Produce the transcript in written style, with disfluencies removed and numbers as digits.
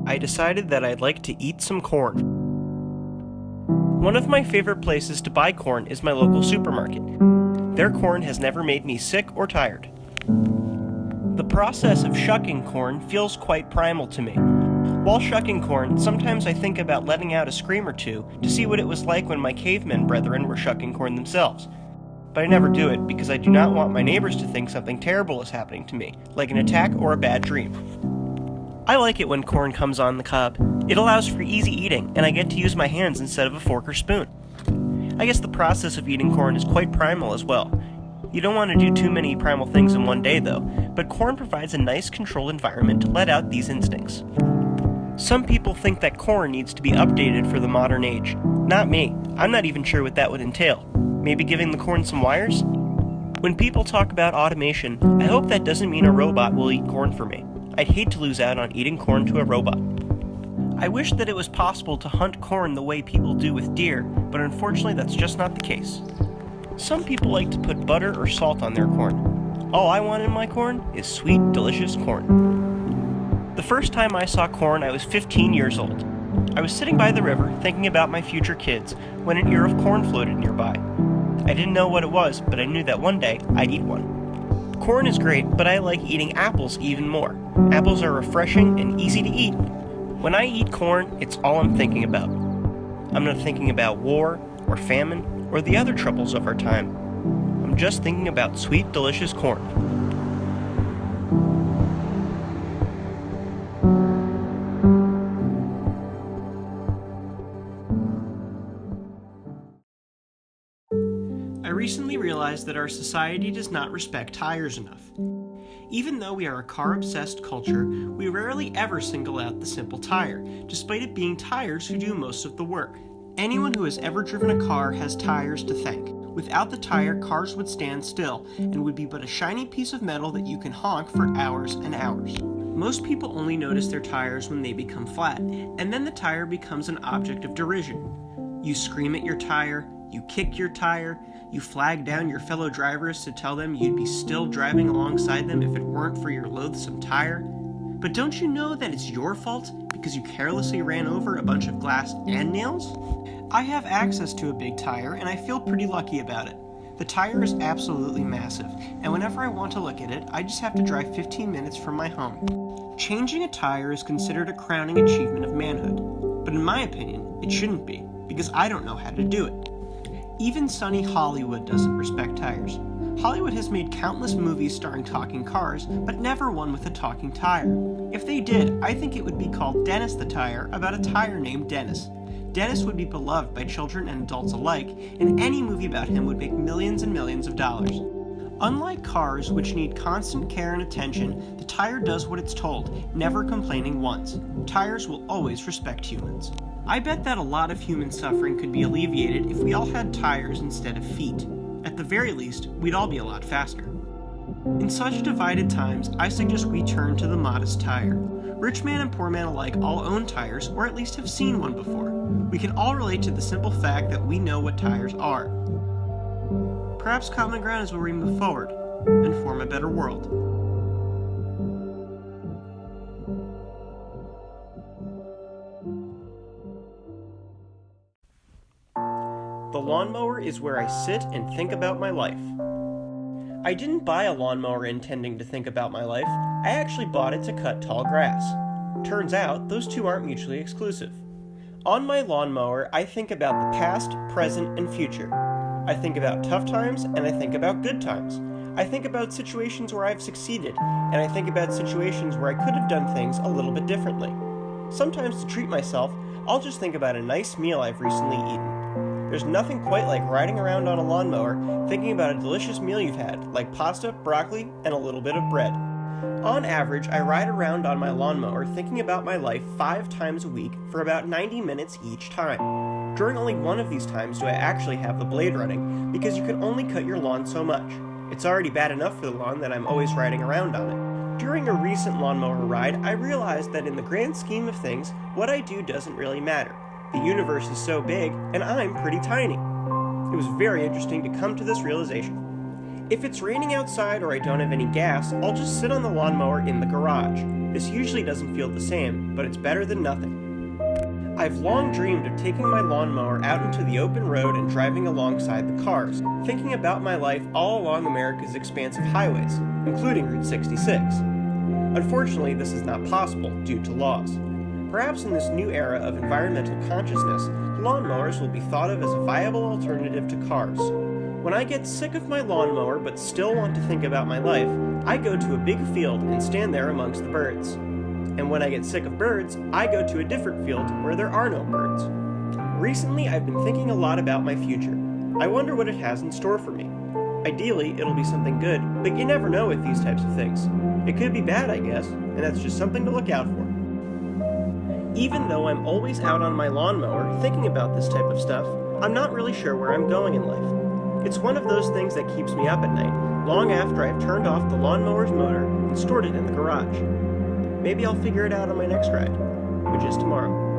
I decided that I'd like to eat some corn. One of my favorite places to buy corn is my local supermarket. Their corn has never made me sick or tired. The process of shucking corn feels quite primal to me. While shucking corn, sometimes I think about letting out a scream or two to see what it was like when my cavemen brethren were shucking corn themselves. But I never do it because I do not want my neighbors to think something terrible is happening to me, like an attack or a bad dream. I like it when corn comes on the cob. It allows for easy eating, and I get to use my hands instead of a fork or spoon. I guess the process of eating corn is quite primal as well. You don't want to do too many primal things in one day though, but corn provides a nice controlled environment to let out these instincts. Some people think that corn needs to be updated for the modern age. Not me. I'm not even sure what that would entail. Maybe giving the corn some wires? When people talk about automation, I hope that doesn't mean a robot will eat corn for me. I'd hate to lose out on eating corn to a robot. I wish that it was possible to hunt corn the way people do with deer, but unfortunately that's just not the case. Some people like to put butter or salt on their corn. All I want in my corn is sweet, delicious corn. The first time I saw corn, I was 15 years old. I was sitting by the river thinking about my future kids when an ear of corn floated nearby. I didn't know what it was, but I knew that one day I'd eat one. Corn is great, but I like eating apples even more. Apples are refreshing and easy to eat. When I eat corn, it's all I'm thinking about. I'm not thinking about war or famine or the other troubles of our time. I'm just thinking about sweet, delicious corn. I recently realized that our society does not respect tires enough. Even though we are a car-obsessed culture, we rarely ever single out the simple tire, despite it being tires who do most of the work. Anyone who has ever driven a car has tires to thank. Without the tire, cars would stand still and would be but a shiny piece of metal that you can honk for hours and hours. Most people only notice their tires when they become flat, and then the tire becomes an object of derision. You scream at your tire, you kick your tire, you flag down your fellow drivers to tell them you'd be still driving alongside them if it weren't for your loathsome tire. But don't you know that it's your fault because you carelessly ran over a bunch of glass and nails? I have access to a big tire and I feel pretty lucky about it. The tire is absolutely massive, and whenever I want to look at it, I just have to drive 15 minutes from my home. Changing a tire is considered a crowning achievement of manhood, but in my opinion, it shouldn't be, because I don't know how to do it. Even sunny Hollywood doesn't respect tires. Hollywood has made countless movies starring talking cars, but never one with a talking tire. If they did, I think it would be called Dennis the Tire, about a tire named Dennis. Dennis would be beloved by children and adults alike, and any movie about him would make millions and millions of dollars. Unlike cars, which need constant care and attention, the tire does what it's told, never complaining once. Tires will always respect humans. I bet that a lot of human suffering could be alleviated if we all had tires instead of feet. At the very least, we'd all be a lot faster. In such divided times, I suggest we turn to the modest tire. Rich man and poor man alike all own tires, or at least have seen one before. We can all relate to the simple fact that we know what tires are. Perhaps common ground is where we move forward and form a better world. The lawnmower is where I sit and think about my life. I didn't buy a lawnmower intending to think about my life. I actually bought it to cut tall grass. Turns out, those two aren't mutually exclusive. On my lawnmower, I think about the past, present, and future. I think about tough times, and I think about good times. I think about situations where I've succeeded, and I think about situations where I could have done things a little bit differently. Sometimes to treat myself, I'll just think about a nice meal I've recently eaten. There's nothing quite like riding around on a lawnmower thinking about a delicious meal you've had, like pasta, broccoli, and a little bit of bread. On average, I ride around on my lawnmower thinking about my life 5 times a week for about 90 minutes each time. During only one of these times do I actually have the blade running, because you can only cut your lawn so much. It's already bad enough for the lawn that I'm always riding around on it. During a recent lawnmower ride, I realized that in the grand scheme of things, what I do doesn't really matter. The universe is so big, and I'm pretty tiny. It was very interesting to come to this realization. If it's raining outside or I don't have any gas, I'll just sit on the lawnmower in the garage. This usually doesn't feel the same, but it's better than nothing. I've long dreamed of taking my lawnmower out into the open road and driving alongside the cars, thinking about my life all along America's expansive highways, including Route 66. Unfortunately, this is not possible due to laws. Perhaps in this new era of environmental consciousness, lawnmowers will be thought of as a viable alternative to cars. When I get sick of my lawnmower but still want to think about my life, I go to a big field and stand there amongst the birds. And when I get sick of birds, I go to a different field where there are no birds. Recently, I've been thinking a lot about my future. I wonder what it has in store for me. Ideally, it'll be something good, but you never know with these types of things. It could be bad, I guess, and that's just something to look out for. Even though I'm always out on my lawnmower thinking about this type of stuff, I'm not really sure where I'm going in life. It's one of those things that keeps me up at night, long after I've turned off the lawnmower's motor and stored it in the garage. Maybe I'll figure it out on my next ride, which is tomorrow.